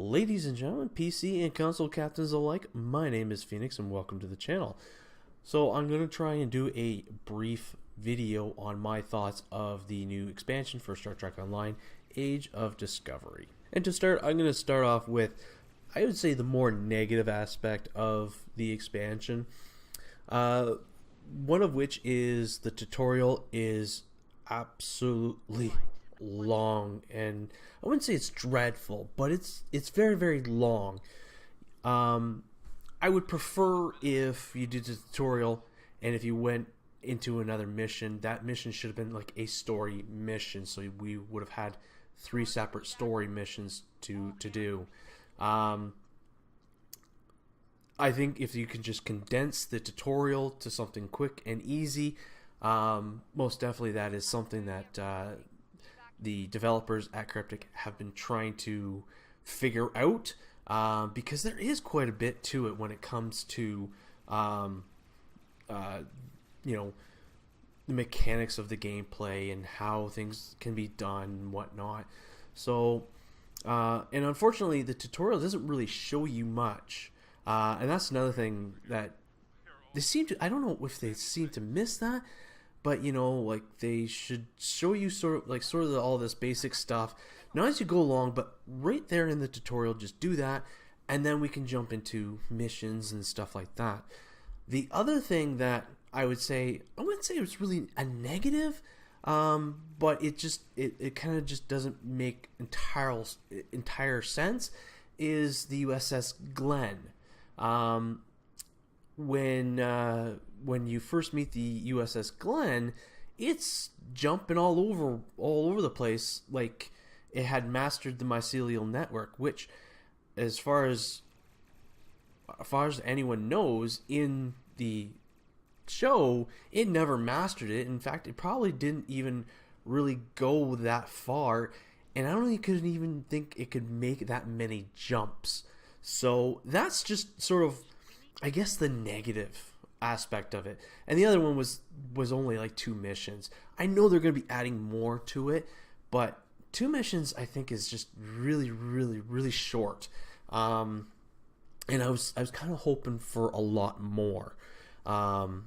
Ladies and gentlemen, PC and console captains alike, my name is Phoenix and welcome to the channel. So I'm going to try and do a brief video on my thoughts of the new expansion for Star Trek Online, Age of Discovery. And to start, I'm going to start off with, I would say, the more negative aspect of the expansion. One of which is the tutorial is absolutely long, and I wouldn't say it's dreadful, but it's very long. I would prefer if you did the tutorial and if you went into another mission, that mission should have been like a story mission, so we would have had 3 separate story missions to do. I think if you can just condense the tutorial to something quick and easy, most definitely that is something that the developers at Cryptic have been trying to figure out, because there is quite a bit to it when it comes to you know, the mechanics of the gameplay and how things can be done and whatnot. So and unfortunately the tutorial doesn't really show you much, and that's another thing that they seem to, I don't know if they seem to miss that, but you know, like they should show you sort of all this basic stuff, not as you go along, but right there in the tutorial, just do that, and then we can jump into missions and stuff like that. The other thing that I would say, I wouldn't say it's really a negative, but it kind of just doesn't make entire sense, is the U.S.S. Glenn. When you first meet the U.S.S. Glenn, it's jumping all over the place, like it had mastered the mycelial network, which, as far as anyone knows in the show, it never mastered it. In fact, it probably didn't even really go that far, and I don't couldn't even think it could make that many jumps. So that's just sort of, I guess, the negative aspect of it. And the other one was only like 2 missions. I know they're going to be adding more to it, but 2 missions I think is just really short. And I was kind of hoping for a lot more. And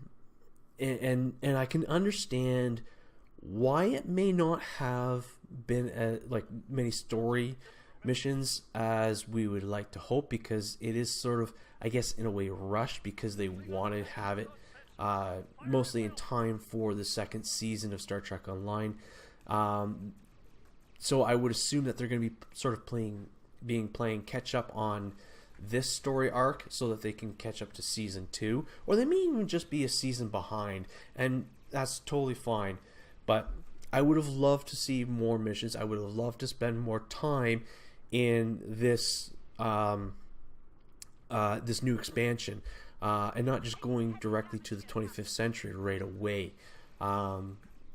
I can understand why it may not have been like many story missions as we would like to hope, because it is sort of, I guess, in a way rushed, because they want to have it mostly in time for the 2nd season of Star Trek Online. So I would assume that they're going to be sort of playing catch up on this story arc so that they can catch up to season 2, or they may even just be a season behind, and that's totally fine. But I would have loved to see more missions. I would have loved to spend more time in this this new expansion, and not just going directly to the 25th century right away.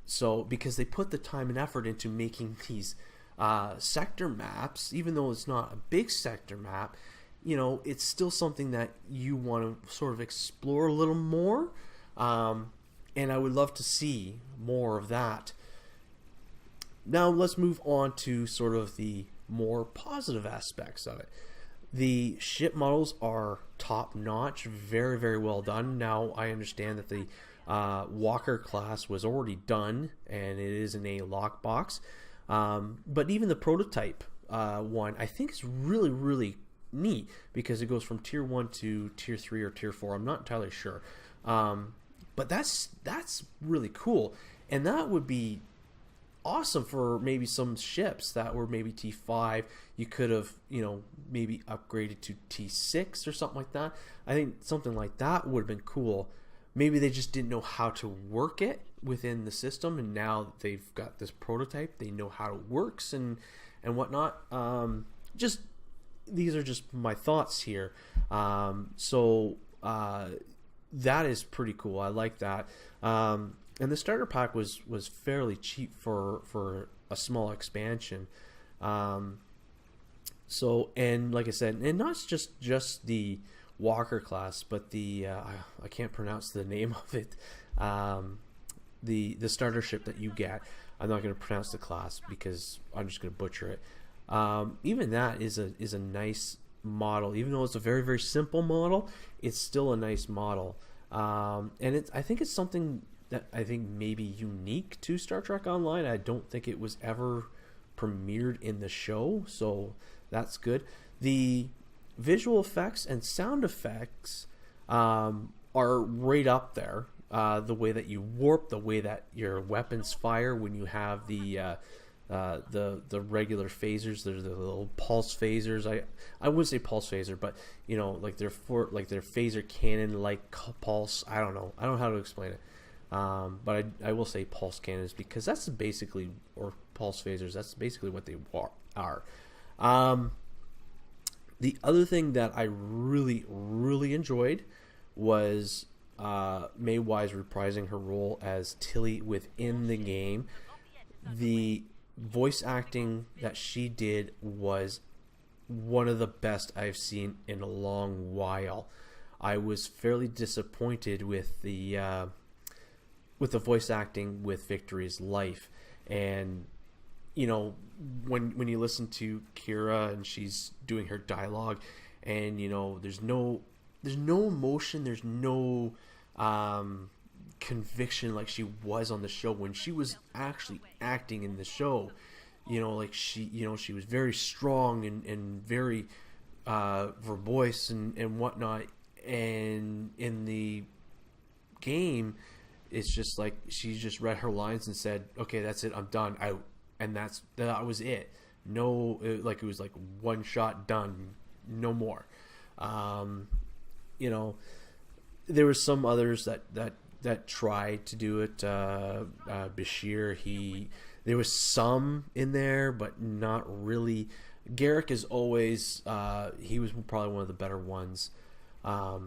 So because they put the time and effort into making these sector maps, even though it's not a big sector map, you know, it's still something that you want to sort of explore a little more, and I would love to see more of that. Now let's move on to sort of the more positive aspects of it. The ship models are top notch, very well done. Now I understand that the Walker class was already done and it is in a lockbox, but even the prototype one I think is really neat, because it goes from tier 1 to tier 3 or tier 4. I'm not entirely sure, but that's really cool, and that would be awesome for maybe some ships that were maybe T5. You could have, you know, maybe upgraded to T6 or something like that. I think something like that would have been cool. Maybe they just didn't know how to work it within the system, and now they've got this prototype, they know how it works and whatnot. Just, these are just my thoughts here. So that is pretty cool. I like that. And the starter pack was fairly cheap for a small expansion. So, and like I said, and not just the Walker class, but the I can't pronounce the name of it. The starter ship that you get. I'm not going to pronounce the class because I'm just going to butcher it. Even that is a nice model. Even though it's a very, very simple model, it's still a nice model. And I think it's something that I think maybe unique to Star Trek Online. I don't think it was ever premiered in the show, so that's good. The visual effects and sound effects are right up there. The way that you warp, the way that your weapons fire when you have the regular phasers, there's the little pulse phasers. I wouldn't say pulse phaser, but you know, like their phaser cannon like pulse. I don't know how to explain it. But I will say pulse cannons because that's basically, or pulse phasers, that's basically what they are. The other thing that I really, really enjoyed was Mae Wise reprising her role as Tilly within the game. The voice acting that she did was one of the best I've seen in a long while. I was fairly disappointed with the voice acting with Victory's life, and you know, when you listen to Kira and she's doing her dialogue, and you know, there's no emotion, there's no conviction like she was on the show when she was actually acting in the show. You know, like she was very strong and very verbose and whatnot, and in the game it's just like she just read her lines and said, okay, that's it, I'm done, out. And that was it. No, it was like one shot, done, no more. You know, there were some others that tried to do it. Bashir, there was some in there, but not really. Garrick is always, he was probably one of the better ones. But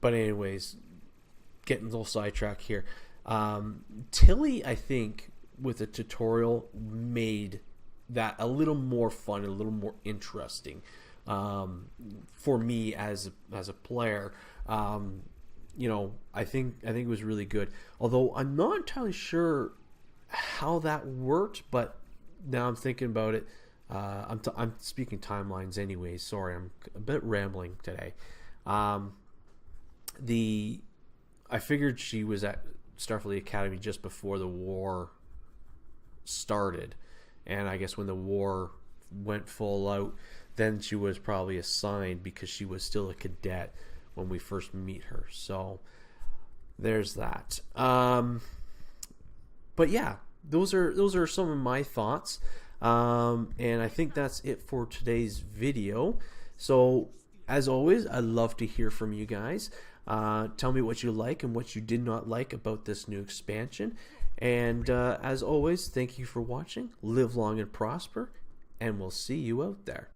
anyways, getting a little sidetracked here. Tilly, I think, with the tutorial, made that a little more fun, a little more interesting for me as a player. You know, I think it was really good. Although I'm not entirely sure how that worked, but now I'm thinking about it. I'm speaking timelines anyways. Sorry, I'm a bit rambling today. I figured she was at Starfleet Academy just before the war started, and I guess when the war went full out, then she was probably assigned because she was still a cadet when we first meet her. So there's that. But yeah, those are some of my thoughts, and I think that's it for today's video. So as always, I'd love to hear from you guys. Tell me what you like and what you did not like about this new expansion. And as always, thank you for watching. Live long and prosper, and we'll see you out there.